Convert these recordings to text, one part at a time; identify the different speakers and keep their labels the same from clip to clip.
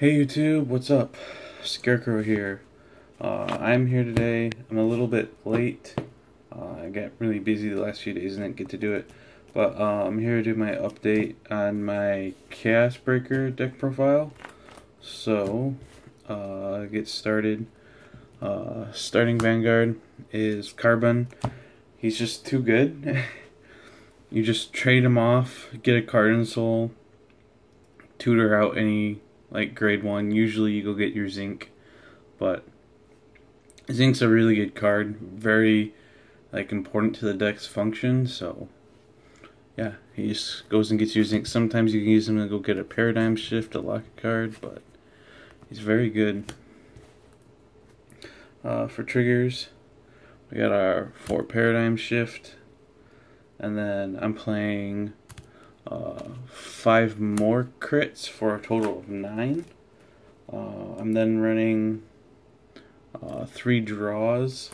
Speaker 1: Hey YouTube, what's up? Scarecrow here. I'm here today. I'm a little bit late. I got really busy the last few days and didn't get to do it. But I'm here to do my update on my Chaos Breaker deck profile. So, get started. Starting Vanguard is Carbon. He's just too good. You just trade him off, get a card in soul, tutor out any like grade 1. Usually you go get your Zinc, but Zinc's a really good card, very like important to the deck's function. So yeah, he just goes and gets your Zinc. Sometimes you can use him to go get a Paradigm Shift, a lock card, but he's very good. For triggers, we got our 4 Paradigm Shift, and then I'm playing 5 more crits for a total of 9. I'm then running 3 draws.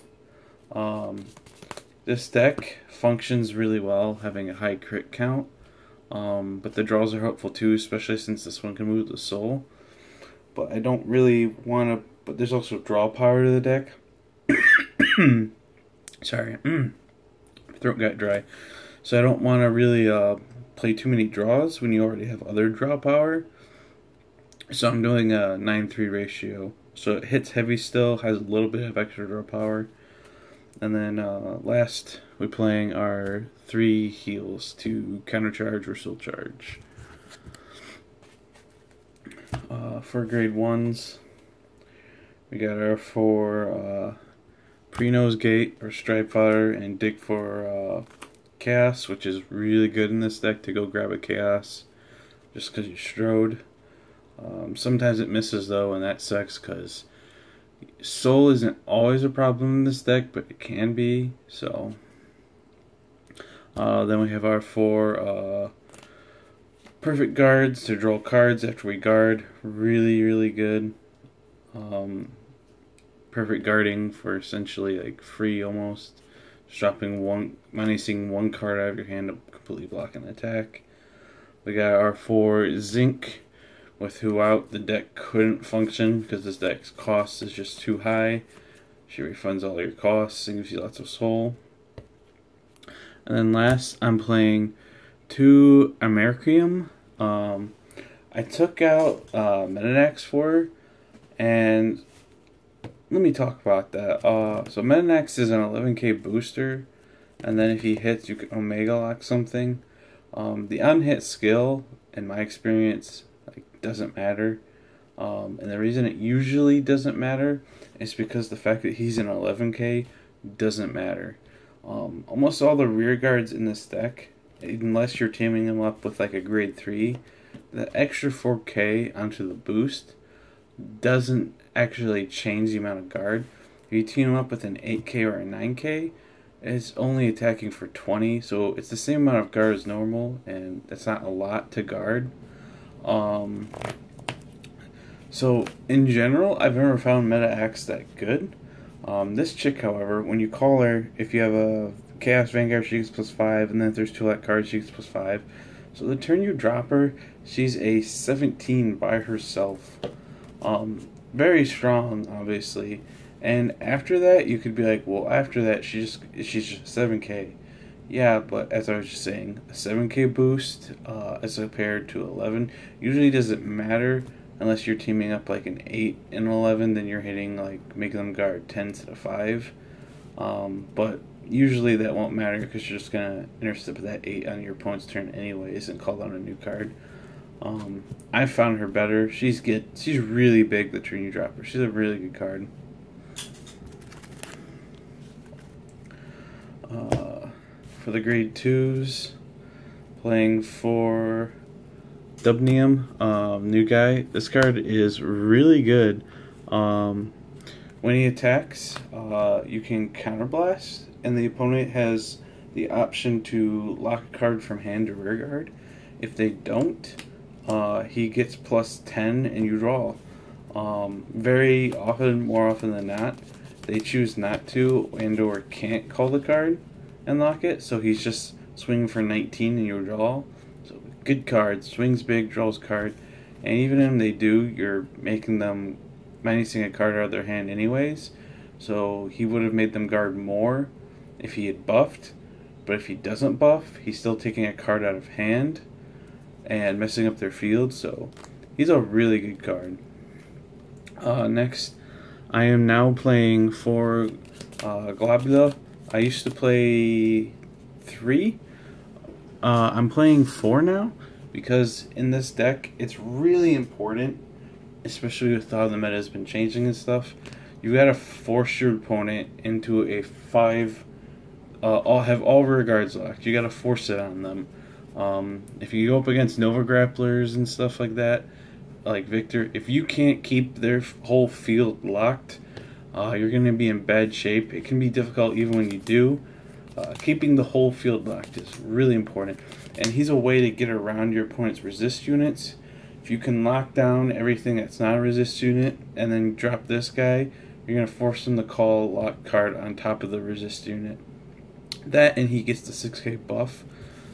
Speaker 1: This deck functions really well having a high crit count, but the draws are helpful too, especially since this one can move the soul. But I don't really want to, but there's also draw power to the deck. Sorry, throat got dry. So I don't want to really play too many draws when you already have other draw power. So I'm doing a 9-3 ratio. So it hits heavy still, has a little bit of extra draw power. And then last, we're playing our 3 heals to countercharge or soul charge. For grade 1s, we got our 4 Pre-Nose Gate or Stripe Fodder and Dig for Chaos, which is really good in this deck to go grab a Chaos just because you strode. Sometimes it misses though, and that sucks because soul isn't always a problem in this deck, but it can be. So then we have our 4 perfect guards to draw cards after we guard. Really good. Perfect guarding for essentially like free almost. Dropping minusing 1 card out of your hand to completely block an attack. We got our 4 Zinc, with who out the deck couldn't function because this deck's cost is just too high. She refunds all your costs and gives you lots of soul. And then last, I'm playing 2 Americium. I took out Metanax for her, and let me talk about that. So Metanax is an 11k booster, and then if he hits, you can Omega Lock something. The unhit skill, in my experience, like doesn't matter. And the reason it usually doesn't matter is because the fact that he's an 11k doesn't matter. Almost all the rear guards in this deck, unless you're teaming them up with like a grade 3, the extra 4k onto the boost doesn't actually change the amount of guard. If you team them up with an 8k or a 9k, it's only attacking for 20, so it's the same amount of guard as normal, and that's not a lot to guard. So in general, I've never found Meta Axe that good. This chick, however, when you call her, if you have a Chaos Vanguard, she gets +5, and then if there's 2 light cards, she gets +5. So the turn you drop her, she's a 17 by herself. Very strong, obviously. And after that, you could be like, well, after that, she's just 7k. Yeah, but as I was just saying, a 7k boost as compared to 11 usually doesn't matter unless you're teaming up like an 8 and 11, then you're hitting like making them guard 10 instead of 5. But usually that won't matter because you're just gonna intercept that 8 on your opponent's turn anyways and call down a new card. I found her better. She's good. She's really big the turn you drop her. She's a really good card. For the grade 2s, playing for Dubnium, new guy. This card is really good. When he attacks, you can counterblast, and the opponent has the option to lock a card from hand to rear guard. If they don't, he gets +10 and you draw. Very often, more often than not, they choose not to and or can't call the card and lock it, so he's just swinging for 19 and you draw. So good card, swings big, draws card. and even if they do, you're making them minusing a card out of their hand anyways. So he would have made them guard more if he had buffed, but if he doesn't buff, he's still taking a card out of hand and messing up their field. So he's a really good card. Next, I am now playing 4 Globula. I used to play 3. I'm playing 4 now because in this deck it's really important, especially with how the meta has been changing and stuff. You gotta force your opponent into a 5. Have all rear guards locked. You gotta force it on them. If you go up against Nova Grapplers and stuff like that, like Victor, if you can't keep their whole field locked, you're going to be in bad shape. It can be difficult even when you do. Keeping the whole field locked is really important. And he's a way to get around your opponent's resist units. If you can lock down everything that's not a resist unit and then drop this guy, you're going to force him to call a lock card on top of the resist unit. That, and he gets the 6k buff,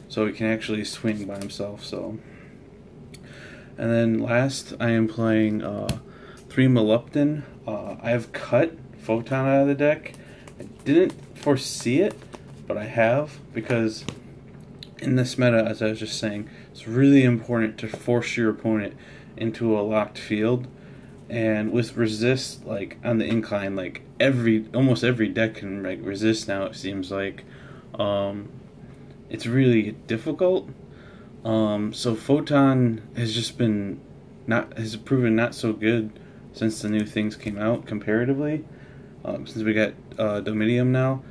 Speaker 1: so he can actually swing by himself. So, and then last, I am playing 3 Molupton. I have cut Photon out of the deck. I didn't foresee it, but I have, because in this meta, as I was just saying, it's really important to force your opponent into a locked field. And with resist, like on the incline, like almost every deck can resist now, it seems like. It's really difficult. So Photon has just been has proven not so good since the new things came out comparatively. Since we got Dominium now.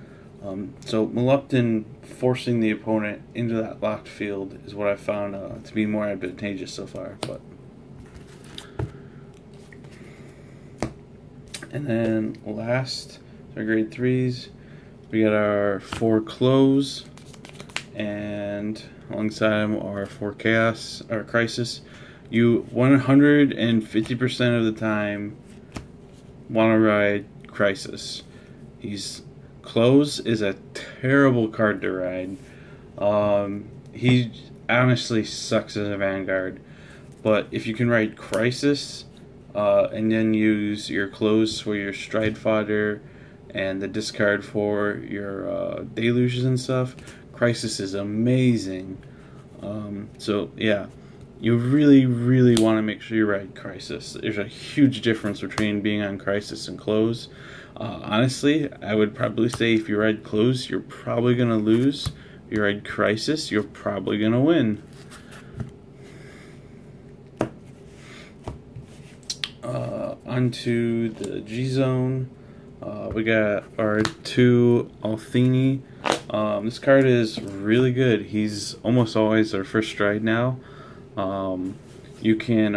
Speaker 1: So Molupton forcing the opponent into that locked field is what I found to be more advantageous so far. But and then last, our grade 3s, we got our 4 Close, and alongside them are 4 Chaos or Crisis. You 150% of the time want to ride Crisis. Close is a terrible card to ride. He honestly sucks as a Vanguard, but if you can ride Crisis, and then use your Close for your stride fodder and the discard for your deluges and stuff, Crisis is amazing. So yeah, you really want to make sure you ride Crisis. There's a huge difference between being on Crisis and Close. Honestly, I would probably say if you ride Close, you're probably going to lose. If you ride Crisis, you're probably going to win. Onto the G-Zone, we got our 2 Althini. This card is really good. He's almost always our first stride now. You can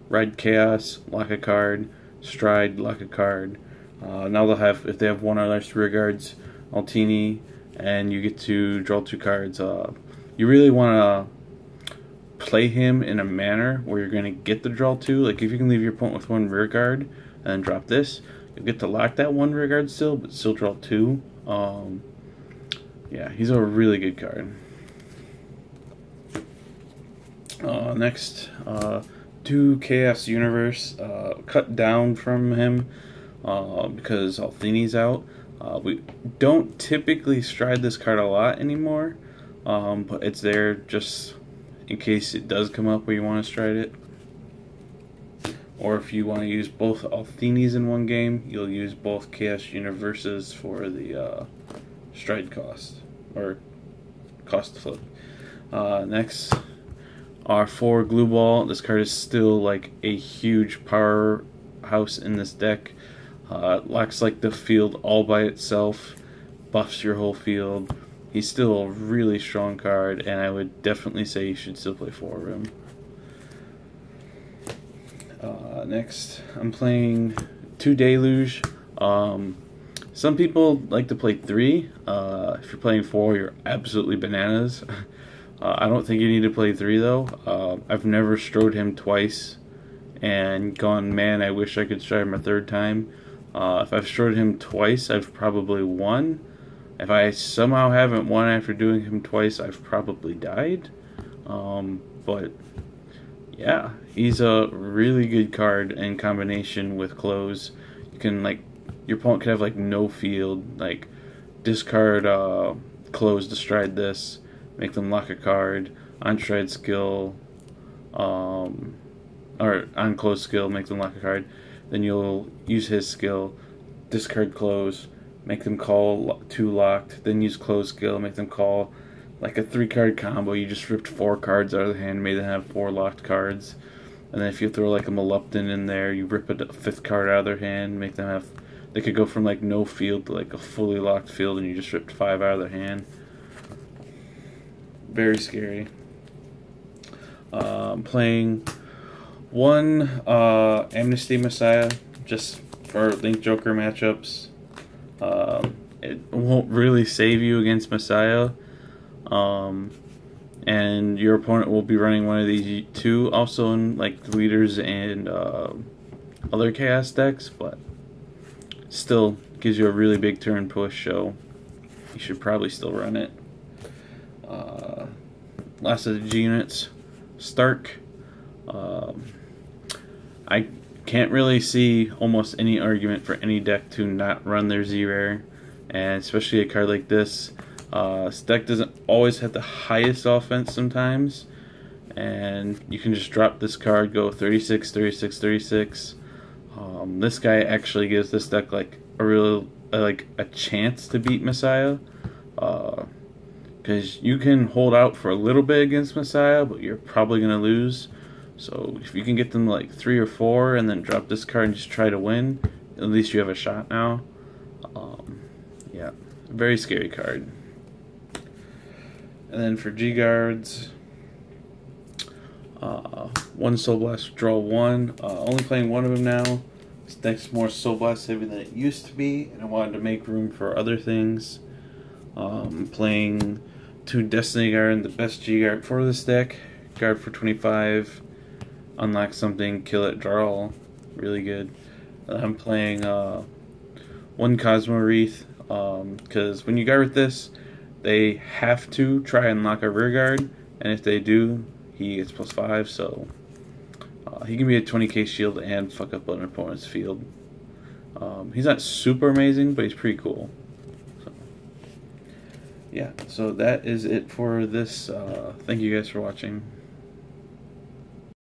Speaker 1: ride Chaos, lock a card, stride, lock a card. Now they'll have, if they have 1 or less rear guards, Altini, and you get to draw 2 cards. You really want to play him in a manner where you're going to get the draw 2. Like if you can leave your opponent with 1 rear guard and then drop this, you'll get to lock that 1 rear guard still, but still draw 2. Yeah, he's a really good card. Next, 2 Chaos Universe, cut down from him because Althini's out. We don't typically stride this card a lot anymore, but it's there just in case it does come up where you want to stride it. Or if you want to use both Althinis in one game, you'll use both Chaos Universes for the stride cost, or cost flip. Next, our 4 Glue Ball. This card is still like a huge powerhouse in this deck. Locks like the field all by itself, buffs your whole field. He's still a really strong card, and I would definitely say you should still play 4 of him. Next, I'm playing 2 Deluge. Some people like to play 3. If you're playing 4, you're absolutely bananas. I don't think you need to play 3 though. I've never strode him twice and gone, man, I wish I could stride him a 3rd time. If I've strode him twice, I've probably won. If I somehow haven't won after doing him twice, I've probably died. But yeah, he's a really good card in combination with close. You can, like, your opponent could have like no field, like discard close to stride this, make them lock a card, on stride skill, or on close skill, make them lock a card. Then you'll use his skill, discard close, make them call 2 locked, then use close skill, make them call like a 3-card combo. You just ripped 4 cards out of the hand, made them have 4 locked cards. And then if you throw like a Molupton in there, you rip a 5th card out of their hand, make them have, they could go from like no field to like a fully locked field, and you just ripped 5 out of their hand. Very scary. Playing 1 Amnesty Messiah just for Link Joker matchups. It won't really save you against Messiah. And your opponent will be running one of these 2 also in like the leaders and other chaos decks, but still gives you a really big turn push, so you should probably still run it. Last of the G units, Stark. I can't really see almost any argument for any deck to not run their Z-Rare, and especially a card like this. This deck doesn't always have the highest offense sometimes, and you can just drop this card, go 36, 36, 36. This guy actually gives this deck like a real a chance to beat Messiah, because you can hold out for a little bit against Messiah, but you're probably gonna lose. So if you can get them like 3 or 4 and then drop this card and just try to win, at least you have a shot now. Yeah, very scary card. And then for G guards, 1 Soul Blast, draw 1. Only playing 1 of them now. This deck's more Soul Blast heavy than it used to be, and I wanted to make room for other things. Playing 2 Destiny Guard, the best G guard for this deck. Guard for 25. Unlock something, kill it, draw all. Really good. I'm playing 1 Cosmo Wreath, because when you guard with this, they have to try and lock a rear guard, and if they do, he gets +5, so he can be a 20k shield and fuck up an opponent's field. He's not super amazing, but he's pretty cool. So, yeah, so that is it for this. Thank you guys for watching.